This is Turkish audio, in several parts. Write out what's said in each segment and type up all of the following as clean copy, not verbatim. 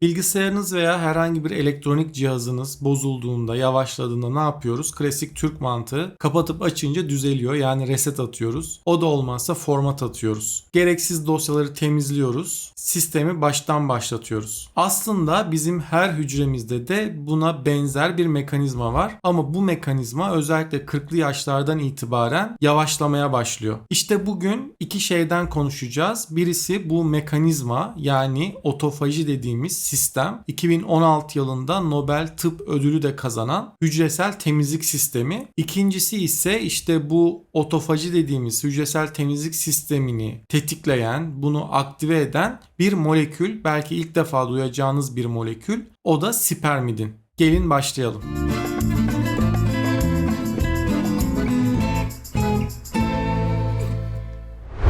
Bilgisayarınız veya herhangi bir elektronik cihazınız bozulduğunda, yavaşladığında ne yapıyoruz? Klasik Türk mantığı kapatıp açınca düzeliyor. Yani reset atıyoruz. O da olmazsa format atıyoruz. Gereksiz dosyaları temizliyoruz. Sistemi baştan başlatıyoruz. Aslında bizim her hücremizde de buna benzer bir mekanizma var. Ama bu mekanizma özellikle 40'lı yaşlardan itibaren yavaşlamaya başlıyor. İşte bugün iki şeyden konuşacağız. Birisi bu mekanizma, yani otofaji dediğimiz sistem. 2016 yılında Nobel Tıp Ödülü de kazanan hücresel temizlik sistemi. İkincisi ise işte bu otofaji dediğimiz hücresel temizlik sistemini tetikleyen, bunu aktive eden bir molekül. Belki ilk defa duyacağınız bir molekül. O da spermidin. Gelin başlayalım.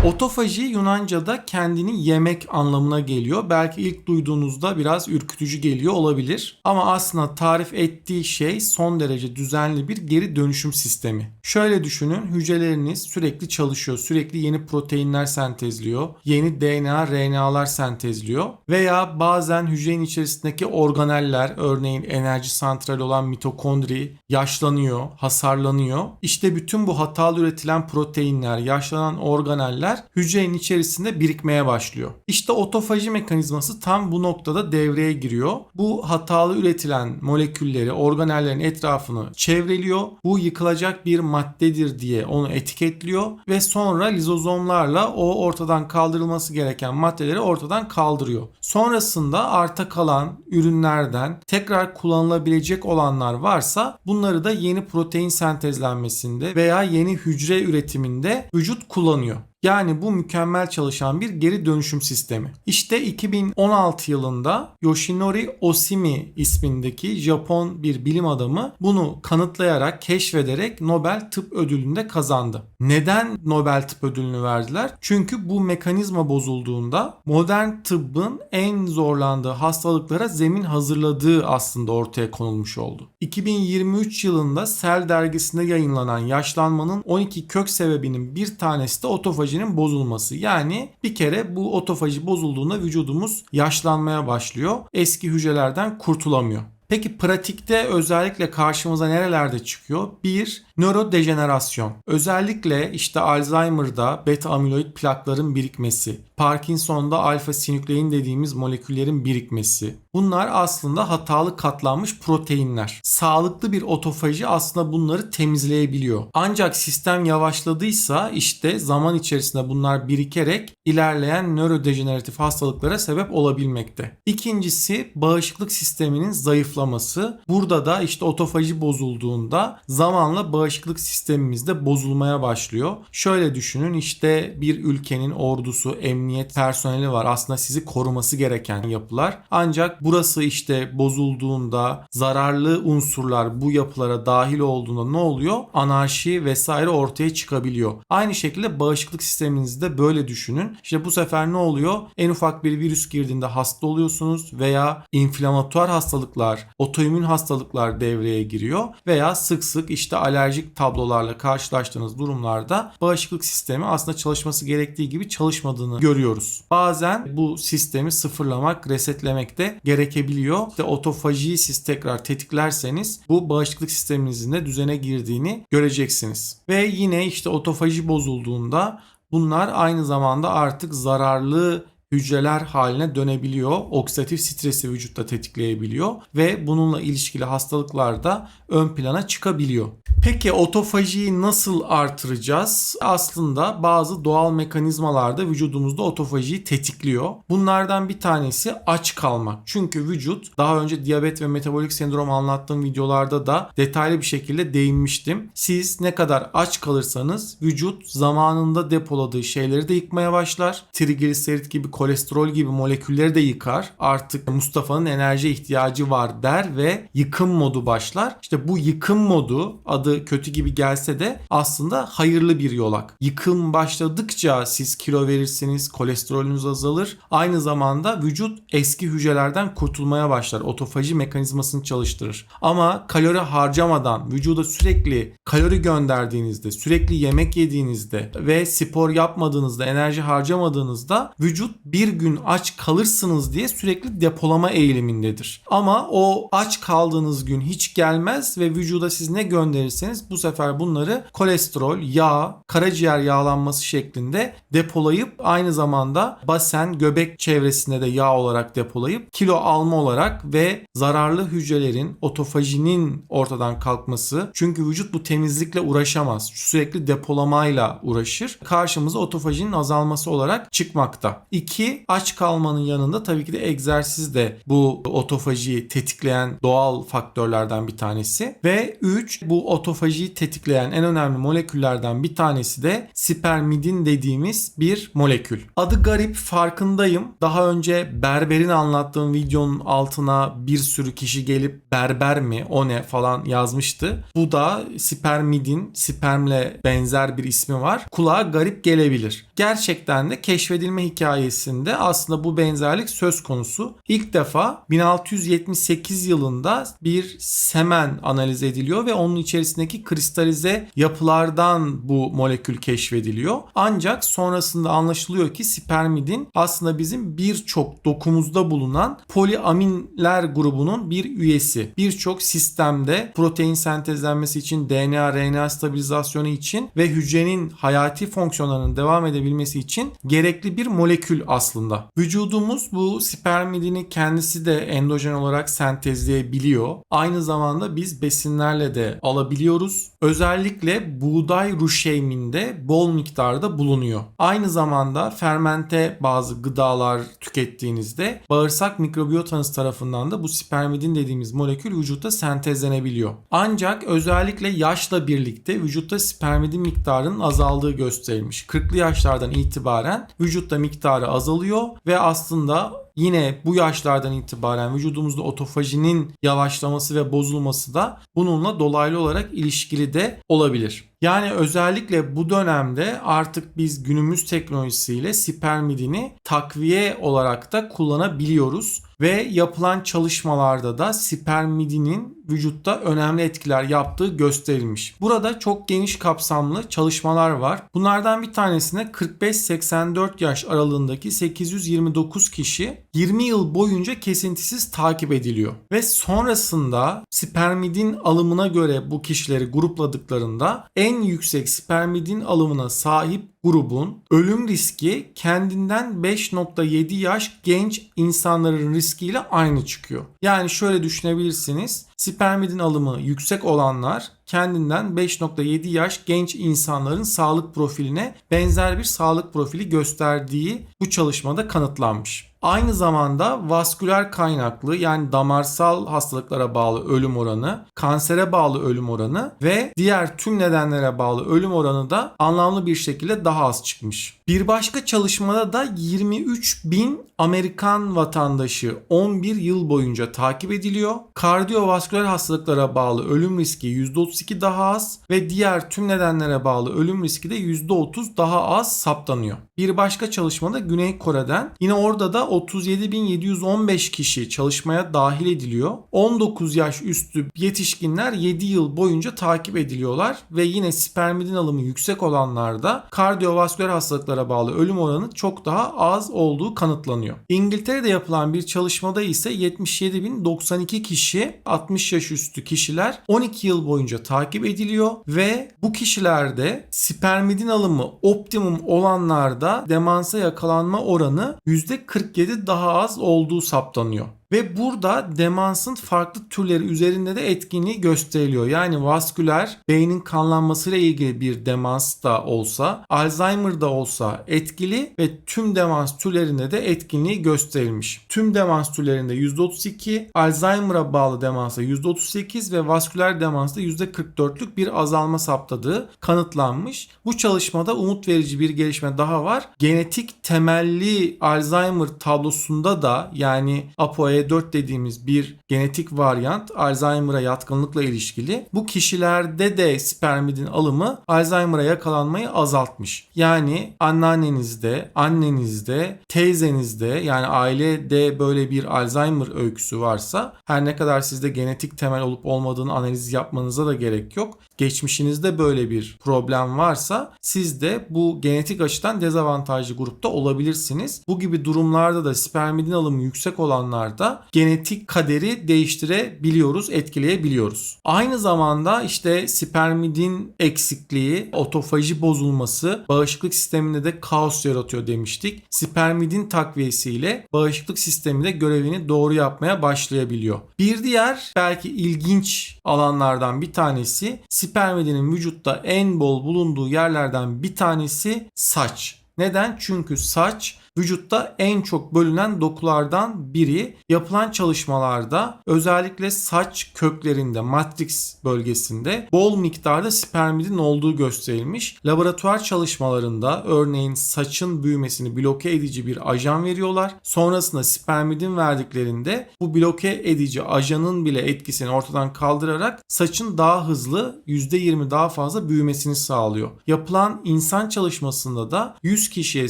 Otofaji Yunanca'da kendini yemek anlamına geliyor. Belki ilk duyduğunuzda biraz ürkütücü geliyor olabilir. Ama aslında tarif ettiği şey son derece düzenli bir geri dönüşüm sistemi. Şöyle düşünün, hücreleriniz sürekli çalışıyor. Sürekli yeni proteinler sentezliyor. Yeni DNA, RNA'lar sentezliyor. Veya bazen hücrenin içerisindeki organeller, örneğin enerji santrali olan mitokondri yaşlanıyor, hasarlanıyor. İşte bütün bu hatalı üretilen proteinler, yaşlanan organeller hücrenin içerisinde birikmeye başlıyor. İşte otofaji mekanizması tam bu noktada devreye giriyor. Bu hatalı üretilen molekülleri, organellerin etrafını çevreliyor. Bu yıkılacak bir maddedir diye onu etiketliyor ve sonra lizozomlarla o ortadan kaldırılması gereken maddeleri ortadan kaldırıyor. Sonrasında arta kalan ürünlerden tekrar kullanılabilecek olanlar varsa bunları da yeni protein sentezlenmesinde veya yeni hücre üretiminde vücut kullanıyor. Yani bu mükemmel çalışan bir geri dönüşüm sistemi. İşte 2016 yılında Yoshinori Oshimi ismindeki Japon bir bilim adamı bunu kanıtlayarak, keşfederek Nobel Tıp Ödülünü kazandı. Neden Nobel Tıp Ödülünü verdiler? Çünkü bu mekanizma bozulduğunda modern tıbbın en zorlandığı hastalıklara zemin hazırladığı aslında ortaya konulmuş oldu. 2023 yılında Cell dergisinde yayınlanan yaşlanmanın 12 kök sebebinin bir tanesi de otofajinin bozulması. Yani bir kere bu otofaji bozulduğunda vücudumuz yaşlanmaya başlıyor. Eski hücrelerden kurtulamıyor. Peki pratikte özellikle karşımıza nerelerde çıkıyor? 1. Nörodejenerasyon. Özellikle işte Alzheimer'da beta amiloid plakların birikmesi, Parkinson'da alfa sinüklein dediğimiz moleküllerin birikmesi. Bunlar aslında hatalı katlanmış proteinler. Sağlıklı bir otofaji aslında bunları temizleyebiliyor. Ancak sistem yavaşladıysa işte zaman içerisinde bunlar birikerek ilerleyen nörodejeneratif hastalıklara sebep olabilmekte. İkincisi bağışıklık sisteminin zayıflaması. Burada da işte otofaji bozulduğunda zamanla bağışıklık sistemimiz de bozulmaya başlıyor. Şöyle düşünün, işte bir ülkenin ordusu, emniyet personeli var. Aslında sizi koruması gereken yapılar. Ancak burası işte bozulduğunda, zararlı unsurlar bu yapılara dahil olduğunda ne oluyor? Anarşi vesaire ortaya çıkabiliyor. Aynı şekilde bağışıklık sisteminizi de böyle düşünün. İşte bu sefer ne oluyor? En ufak bir virüs girdiğinde hasta oluyorsunuz veya inflamatuar hastalıklar, otoimmün hastalıklar devreye giriyor veya sık sık işte alerjik tablolarla karşılaştığınız durumlarda bağışıklık sistemi aslında çalışması gerektiği gibi çalışmadığını görüyoruz. Bazen bu sistemi sıfırlamak, resetlemek de gerekebiliyor. İşte otofajiyi siz tekrar tetiklerseniz bu bağışıklık sisteminizin de düzene girdiğini göreceksiniz. Ve yine işte otofaji bozulduğunda bunlar aynı zamanda artık zararlı hücreler haline dönebiliyor. Oksidatif stresi vücutta tetikleyebiliyor ve bununla ilişkili hastalıklar da ön plana çıkabiliyor. Peki otofajiyi nasıl artıracağız? Aslında bazı doğal mekanizmalarda vücudumuzda otofajiyi tetikliyor. Bunlardan bir tanesi aç kalmak. Çünkü vücut, daha önce diyabet ve metabolik sendrom anlattığım videolarda da detaylı bir şekilde değinmiştim. Siz ne kadar aç kalırsanız vücut zamanında depoladığı şeyleri de yıkmaya başlar. Trigliserit gibi, kolesterol gibi molekülleri de yıkar. Artık Mustafa'nın enerji ihtiyacı var der ve yıkım modu başlar. İşte bu yıkım modu, adı kötü gibi gelse de aslında hayırlı bir yolak. Yıkım başladıkça siz kilo verirsiniz, kolesterolünüz azalır. Aynı zamanda vücut eski hücrelerden kurtulmaya başlar. Otofaji mekanizmasını çalıştırır. Ama kalori harcamadan, vücuda sürekli kalori gönderdiğinizde, sürekli yemek yediğinizde ve spor yapmadığınızda, enerji harcamadığınızda vücut bir gün aç kalırsınız diye sürekli depolama eğilimindedir. Ama o aç kaldığınız gün hiç gelmez ve vücuda siz ne gönderirseniz bu sefer bunları kolesterol, yağ, karaciğer yağlanması şeklinde depolayıp aynı zamanda basen, göbek çevresinde de yağ olarak depolayıp kilo alma olarak ve zararlı hücrelerin, otofajinin ortadan kalkması. Çünkü vücut bu temizlikle uğraşamaz. Sürekli depolamayla uğraşır. Karşımıza otofajinin azalması olarak çıkmakta. 2. Aç kalmanın yanında tabii ki de egzersiz de bu otofajiyi tetikleyen doğal faktörlerden bir tanesi. Ve 3. Bu otofajiyi tetikleyen en önemli moleküllerden bir tanesi de spermidin dediğimiz bir molekül. Adı garip, farkındayım. Daha önce berberin anlattığım videonun altına bir sürü kişi gelip berber mi, o ne falan yazmıştı. Bu da spermidin, spermle benzer bir ismi var. Kulağa garip gelebilir. Gerçekten de keşfedilme hikayesinde aslında bu benzerlik söz konusu. İlk defa 1678 yılında bir semen analiz ediliyor ve onun içerisindeki kristalize yapılardan bu molekül keşfediliyor. Ancak sonrasında anlaşılıyor ki spermidin aslında bizim birçok dokumuzda bulunan poliaminler grubunun bir üyesi. Birçok sistemde protein sentezlenmesi için, DNA, RNA stabilizasyonu için ve hücrenin hayati fonksiyonlarının devam edebilmesi için gerekli bir molekül aslında. Vücudumuz bu spermidini kendisi de endojen olarak sentezleyebiliyor. Aynı zamanda biz besinlerle de alabiliyoruz. Özellikle buğday ruşeyminde bol miktarda bulunuyor. Aynı zamanda fermente bazı gıdalar tükettiğinizde bağırsak mikrobiyotanız tarafından da bu spermidin dediğimiz molekül vücutta sentezlenebiliyor. Ancak özellikle yaşla birlikte vücutta spermidin miktarının azaldığı gösterilmiş. 40'lı yaşlardan itibaren vücutta miktarı azalıyor ve aslında yine bu yaşlardan itibaren vücudumuzda otofajinin yavaşlaması ve bozulması da bununla dolaylı olarak ilişkili de olabilir. Yani özellikle bu dönemde artık biz günümüz teknolojisiyle spermidini takviye olarak da kullanabiliyoruz. Ve yapılan çalışmalarda da spermidinin vücutta önemli etkiler yaptığı gösterilmiş. Burada çok geniş kapsamlı çalışmalar var. Bunlardan bir tanesinde 45-84 yaş aralığındaki 829 kişi 20 yıl boyunca kesintisiz takip ediliyor. Ve sonrasında spermidin alımına göre bu kişileri grupladıklarında en yüksek spermidin alımına sahip grubun ölüm riski kendinden 5.7 yaş genç insanların riskiyle aynı çıkıyor. Yani şöyle düşünebilirsiniz. Spermidin alımı yüksek olanlar kendinden 5.7 yaş genç insanların sağlık profiline benzer bir sağlık profili gösterdiği bu çalışmada kanıtlanmış. Aynı zamanda vasküler kaynaklı yani damarsal hastalıklara bağlı ölüm oranı, kansere bağlı ölüm oranı ve diğer tüm nedenlere bağlı ölüm oranı da anlamlı bir şekilde daha az çıkmış. Bir başka çalışmada da 23.000 Amerikan vatandaşı 11 yıl boyunca takip ediliyor. Kardiyovasküler hastalıklara bağlı ölüm riski %32 daha az ve diğer tüm nedenlere bağlı ölüm riski de %30 daha az saptanıyor. Bir başka çalışmada Güney Kore'den yine orada da 37.715 kişi çalışmaya dahil ediliyor. 19 yaş üstü yetişkinler 7 yıl boyunca takip ediliyorlar ve yine spermidin alımı yüksek olanlarda kardiyovasküler hastalıklara bağlı ölüm oranı çok daha az olduğu kanıtlanıyor. İngiltere'de yapılan bir çalışmada ise 77.092 kişi 60 yaş üstü kişiler 12 yıl boyunca takip ediliyor ve bu kişilerde spermidin alımı optimum olanlarda demansa yakalanma oranı %47 daha az olduğu saptanıyor. Ve burada demansın farklı türleri üzerinde de etkinliği gösteriliyor. Yani vasküler, beynin kanlanmasıyla ilgili bir demans da olsa, Alzheimer'da olsa etkili ve tüm demans türlerinde de etkinliği gösterilmiş. Tüm demans türlerinde %32, Alzheimer'a bağlı demansa %38 ve vasküler demansta %44'lük bir azalma saptadığı kanıtlanmış. Bu çalışmada umut verici bir gelişme daha var. Genetik temelli Alzheimer tablosunda da yani ApoE APOE4 dediğimiz bir genetik varyant Alzheimer'a yatkınlıkla ilişkili. Bu kişilerde de spermidin alımı Alzheimer'a yakalanmayı azaltmış. Yani anneannenizde, annenizde, teyzenizde, yani ailede böyle bir Alzheimer öyküsü varsa, her ne kadar sizde genetik temel olup olmadığını analiz yapmanıza da gerek yok. Geçmişinizde böyle bir problem varsa siz de bu genetik açıdan dezavantajlı grupta olabilirsiniz. Bu gibi durumlarda da spermidin alımı yüksek olanlarda genetik kaderi değiştirebiliyoruz, etkileyebiliyoruz. Aynı zamanda işte spermidin eksikliği, otofaji bozulması bağışıklık sisteminde de kaos yaratıyor demiştik. Spermidin takviyesiyle bağışıklık sistemi de görevini doğru yapmaya başlayabiliyor. Bir diğer belki ilginç alanlardan bir tanesi, spermidinin vücutta en bol bulunduğu yerlerden bir tanesi saç. Neden? Çünkü saç vücutta en çok bölünen dokulardan biri. Yapılan çalışmalarda özellikle saç köklerinde, matrix bölgesinde bol miktarda spermidin olduğu gösterilmiş. Laboratuvar çalışmalarında örneğin saçın büyümesini bloke edici bir ajan veriyorlar. Sonrasında spermidin verdiklerinde bu bloke edici ajanın bile etkisini ortadan kaldırarak saçın daha hızlı, %20 daha fazla büyümesini sağlıyor. Yapılan insan çalışmasında da 100 kişiye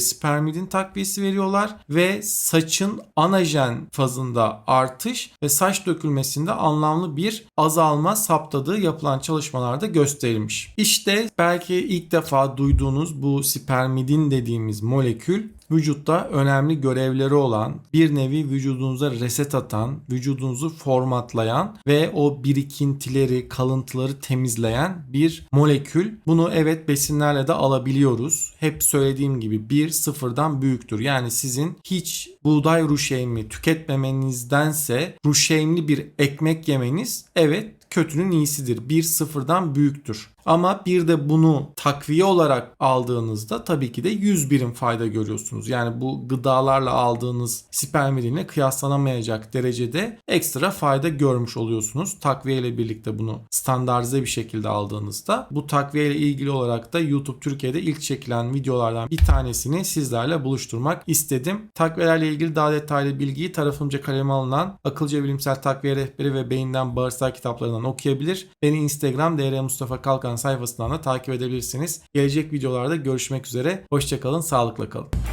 spermidin takviyesi veriyorlar ve saçın anajen fazında artış ve saç dökülmesinde anlamlı bir azalma saptadığı yapılan çalışmalarda gösterilmiş. İşte belki ilk defa duyduğunuz bu spermidin dediğimiz molekül vücutta önemli görevleri olan, bir nevi vücudunuza reset atan, vücudunuzu formatlayan ve o birikintileri, kalıntıları temizleyen bir molekül. Bunu evet besinlerle de alabiliyoruz. Hep söylediğim gibi 1 sıfırdan büyüktür. Yani sizin hiç buğday ruşeymi tüketmemenizdense ruşeymli bir ekmek yemeniz evet kötünün iyisidir. 1 sıfırdan büyüktür. Ama bir de bunu takviye olarak aldığınızda tabii ki de 100 birim fayda görüyorsunuz. Yani bu gıdalarla aldığınız spermidinle kıyaslanamayacak derecede ekstra fayda görmüş oluyorsunuz. Takviye ile birlikte bunu standartize bir şekilde aldığınızda. Bu takviye ile ilgili olarak da YouTube Türkiye'de ilk çekilen videolardan bir tanesini sizlerle buluşturmak istedim. Takviyelerle ilgili daha detaylı bilgiyi tarafımca kaleme alınan Akıllıca Bilimsel Takviye Rehberi ve Beyinden Bağırsak kitaplarından okuyabilir. Beni Instagram DR Mustafa Kalkan sayfasından da takip edebilirsiniz. Gelecek videolarda görüşmek üzere. Hoşça kalın, sağlıkla kalın.